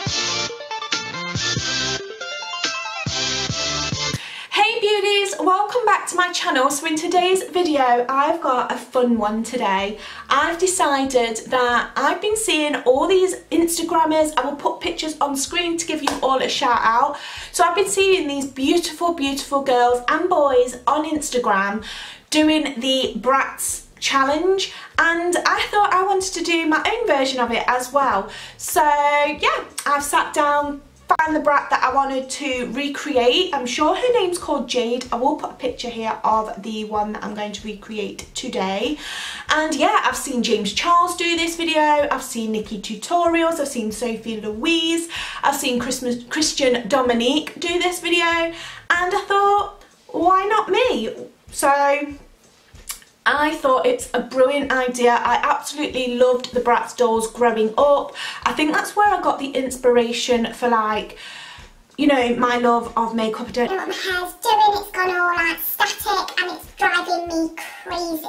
Hey beauties, welcome back to my channel. So in today's video I've got a fun one today. I've decided that I've been seeing all these Instagrammers, I will put pictures on screen to give you all a shout out. So I've been seeing these beautiful girls and boys on Instagram doing the bratz challenge, and I thought I wanted to do my own version of it as well. So yeah, I've sat down, found the brat that I wanted to recreate. I'm sure her name's called Jade. I will put a picture here of the one that I'm going to recreate today. And yeah, I've seen James Charles do this video, I've seen Nikki Tutorials, I've seen Sophie Louise, I've seen Christian Dominique do this video, and I thought, why not me? So I thought it's a brilliant idea. I absolutely loved the Bratz dolls growing up. I think that's where I got the inspiration for, like, you know, my love of makeup. I don't know what my hair's doing, it's gone all like static and it's driving me crazy.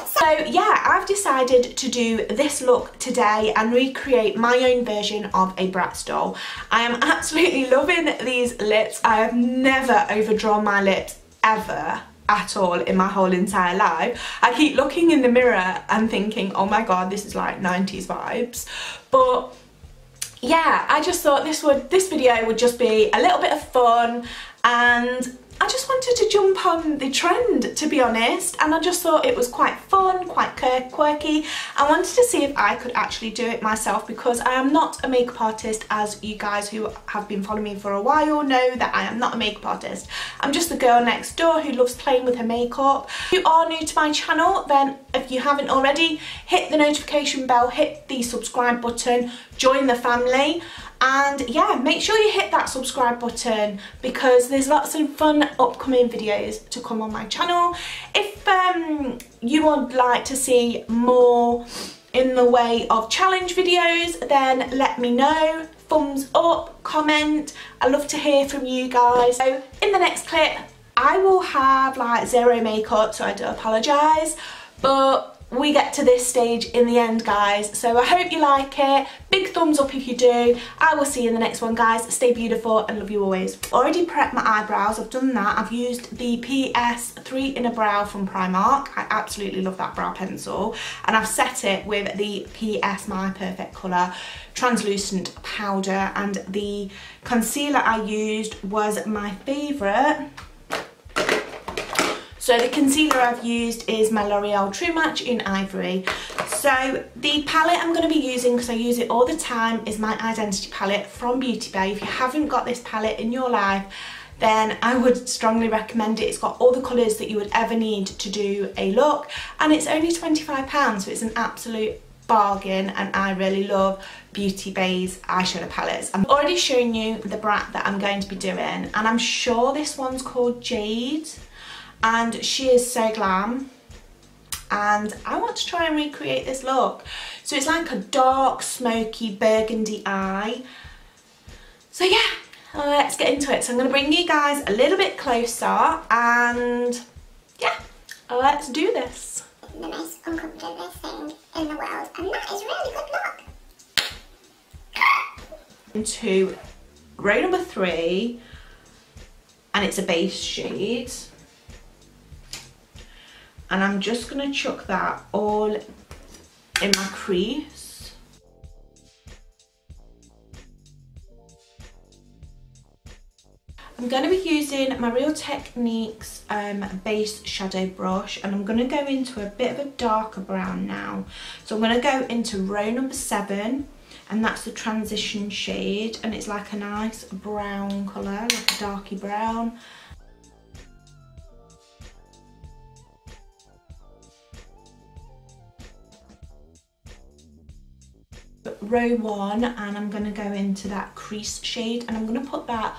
So yeah, I've decided to do this look today and recreate my own version of a Bratz doll. I am absolutely loving these lips. I have never overdrawn my lips ever at all in my whole entire life. I keep looking in the mirror and thinking, oh my god, this is like 90s vibes. But yeah, I just thought this video would just be a little bit of fun, and I just wanted to jump on the trend, to be honest, and I just thought it was quite fun, quite quirky. I wanted to see if I could actually do it myself, because I am not a makeup artist, as you guys who have been following me for a while know that I am not a makeup artist. I'm just the girl next door who loves playing with her makeup. If you are new to my channel, then if you haven't already, hit the notification bell, hit the subscribe button, join the family. And yeah, make sure you hit that subscribe button, because there's lots of fun upcoming videos to come on my channel. If you would like to see more in the way of challenge videos, then let me know. Thumbs up, comment. I love to hear from you guys. So in the next clip, I will have like zero makeup, so I do apologise. But we get to this stage in the end, guys, so I hope you like it. Big thumbs up if you do. I will see you in the next one, guys. Stay beautiful and love you always. Already prepped my eyebrows, I've done that. I've used the PS3 in a brow from Primark. I absolutely love that brow pencil, and I've set it with the PS My Perfect Colour translucent powder, and the concealer I used was my favourite. So the concealer I've used is my L'Oreal True Match in Ivory. So the palette I'm going to be using, because I use it all the time, is my Identity palette from Beauty Bay. If you haven't got this palette in your life, then I would strongly recommend it. It's got all the colours that you would ever need to do a look, and it's only £25, so it's an absolute bargain, and I really love Beauty Bay's eyeshadow palettes. I'm already showing you the brat that I'm going to be doing, and I'm sure this one's called Jade. And she is so glam, and I want to try and recreate this look. So it's like a dark, smoky, burgundy eye. So yeah, let's get into it. So I'm going to bring you guys a little bit closer, and yeah, let's do this. The most uncomfortable thing in the world, and that is really good luck. Into row number 3, and it's a base shade. And I'm just going to chuck that all in my crease. I'm going to be using my Real Techniques base shadow brush, and I'm going to go into a bit of a darker brown now. So I'm going to go into row number 7, and that's the transition shade, and it's like a nice brown colour, like a darky brown. Row 1, and I'm going to go into that crease shade, and I'm going to put that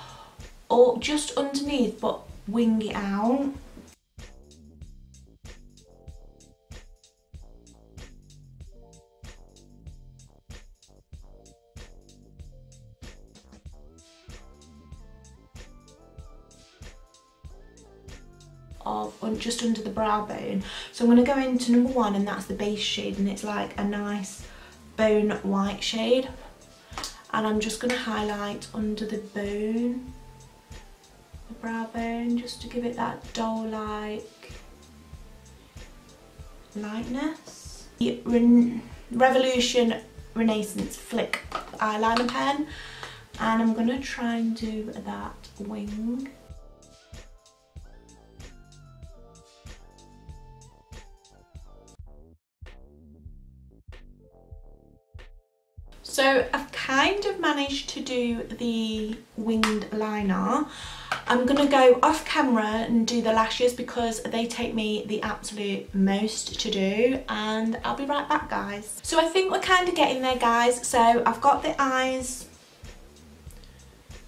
all just underneath, but wing it out. Just under the brow bone. So I'm going to go into number 1, and that's the base shade, and it's like a nice bone white shade. and I'm just going to highlight under the bone, the brow bone, just to give it that doll-like lightness. The Revolution Renaissance Flick eyeliner pen, and I'm going to try and do that wing. So I've kind of managed to do the winged liner. I'm going to go off camera and do the lashes because they take me the absolute most to do, and I'll be right back, guys. So I think we're kind of getting there, guys. So I've got the eyes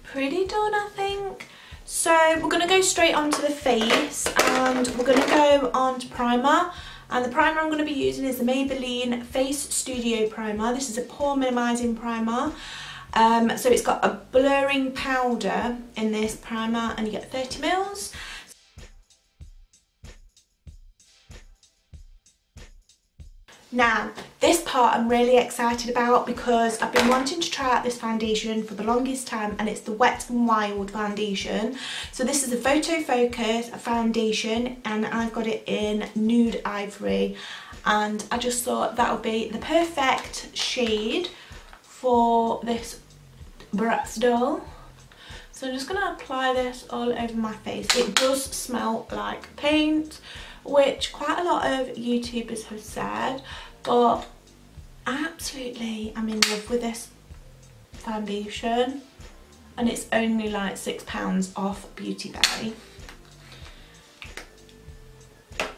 pretty done, I think. So we're going to go straight onto the face, and we're going to go on to primer. And the primer I'm going to be using is the Maybelline Face Studio Primer. This is a pore minimising primer. So it's got a blurring powder in this primer, and you get 30 mils. Now, this part I'm really excited about because I've been wanting to try out this foundation for the longest time, and it's the Wet n Wild foundation. So this is a Photo Focus foundation, and I've got it in Nude Ivory, and I just thought that would be the perfect shade for this Bratz doll. So I'm just going to apply this all over my face. It does smell like paint, which quite a lot of YouTubers have said, but absolutely I'm in love with this foundation, and it's only like £6 off Beauty Bay.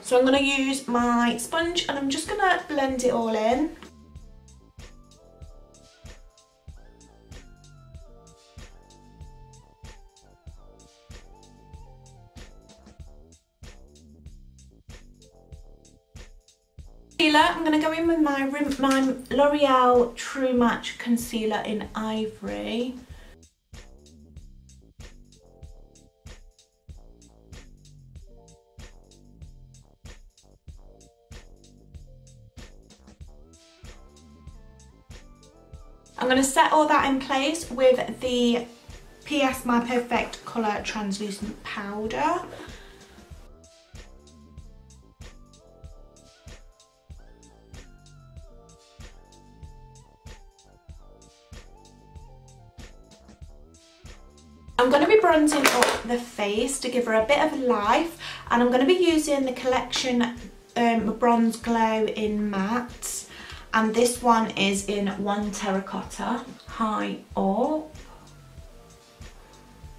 So I'm going to use my sponge, and I'm just going to blend it all in. I'm going to go in with my L'Oreal True Match Concealer in Ivory. I'm going to set all that in place with the PS My Perfect Colour Translucent Powder. I'm going to be bronzing up the face to give her a bit of life, and I'm going to be using the Collection Bronze Glow in Matte, and this one is in 1 Terracotta High Up,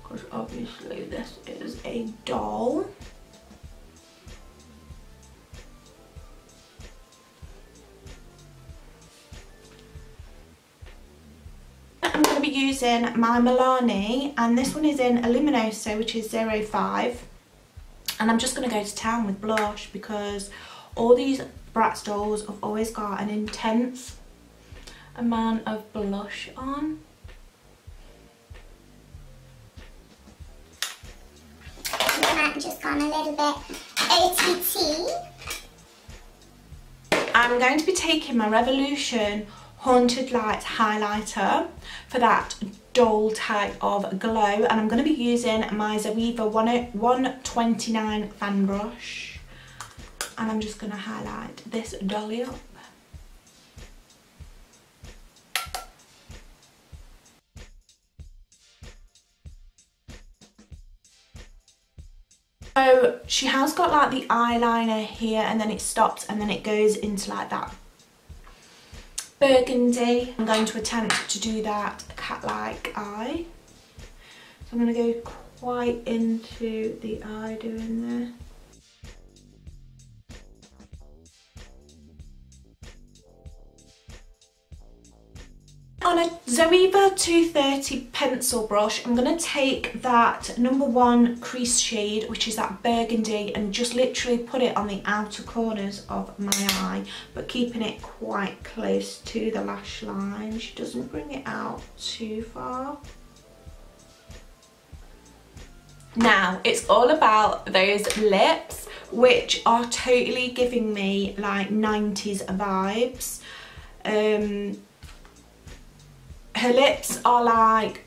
because obviously this is a doll. I'm going to be using my Milani, and this one is in Luminoso, which is 05, and I'm just going to go to town with blush because all these Bratz dolls have always got an intense amount of blush on. I've just gone a little bit OTT. I'm going to be taking my Revolution Haunted Light highlighter for that doll type of glow, and I'm going to be using my Zoeva 129 fan brush, and I'm just going to highlight this dolly up. So she has got like the eyeliner here, and then it stops, and then it goes into like that burgundy. I'm going to attempt to do that cat-like eye. So I'm going to go quite into the eye doing this. On a Zoeva 230 pencil brush, I'm going to take that #1 crease shade, which is that burgundy, and just literally put it on the outer corners of my eye, but keeping it quite close to the lash line. She doesn't bring it out too far. Now, it's all about those lips, which are totally giving me like 90s vibes. her lips are like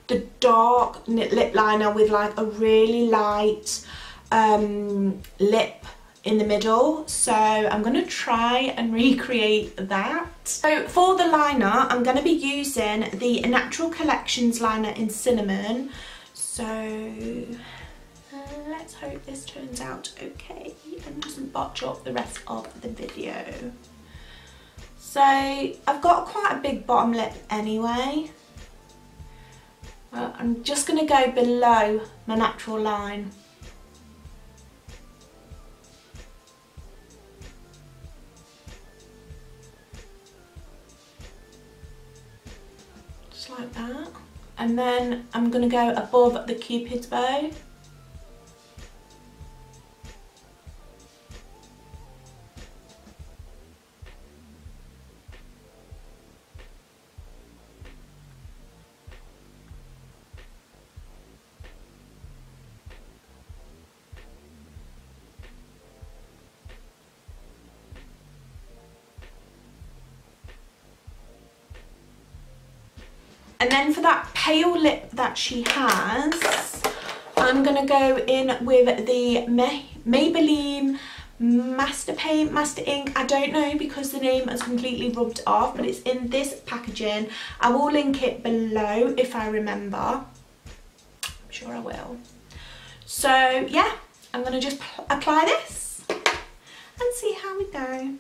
the dark lip liner with like a really light lip in the middle, so I'm going to try and recreate that. So for the liner, I'm going to be using the Natural Collections liner in Cinnamon. So let's hope this turns out okay and doesn't botch up the rest of the video. So I've got quite a big bottom lip anyway. I'm just going to go below my natural line. Just like that. And then I'm going to go above the Cupid's bow. And then for that pale lip that she has, I'm going to go in with the Maybelline Master Ink. I don't know because the name has completely rubbed off, but it's in this packaging. I will link it below if I remember. I'm sure I will. So yeah, I'm going to just apply this and see how we go.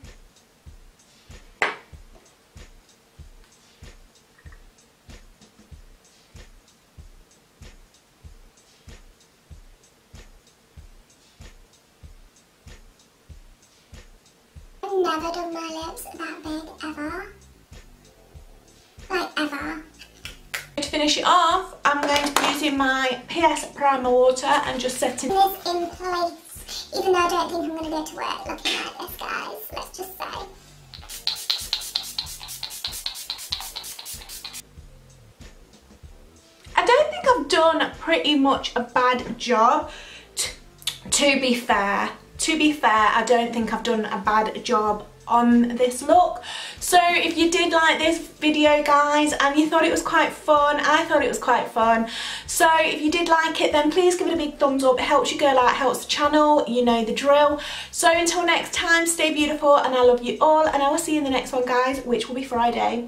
Never done my lips that big ever. Like ever. To finish it off, I'm going to be using my PS Primer Water and just setting this in place. Even though I don't think I'm going to go to work looking like this, guys. Let's just say. I don't think I've done pretty much a bad job, to be fair. To be fair, I don't think I've done a bad job on this look. So if you did like this video, guys, and you thought it was quite fun, I thought it was quite fun. So if you did like it, then please give it a big thumbs up. It helps you girl out, it helps the channel, you know the drill. So until next time, stay beautiful and I love you all, and I will see you in the next one, guys, which will be Friday.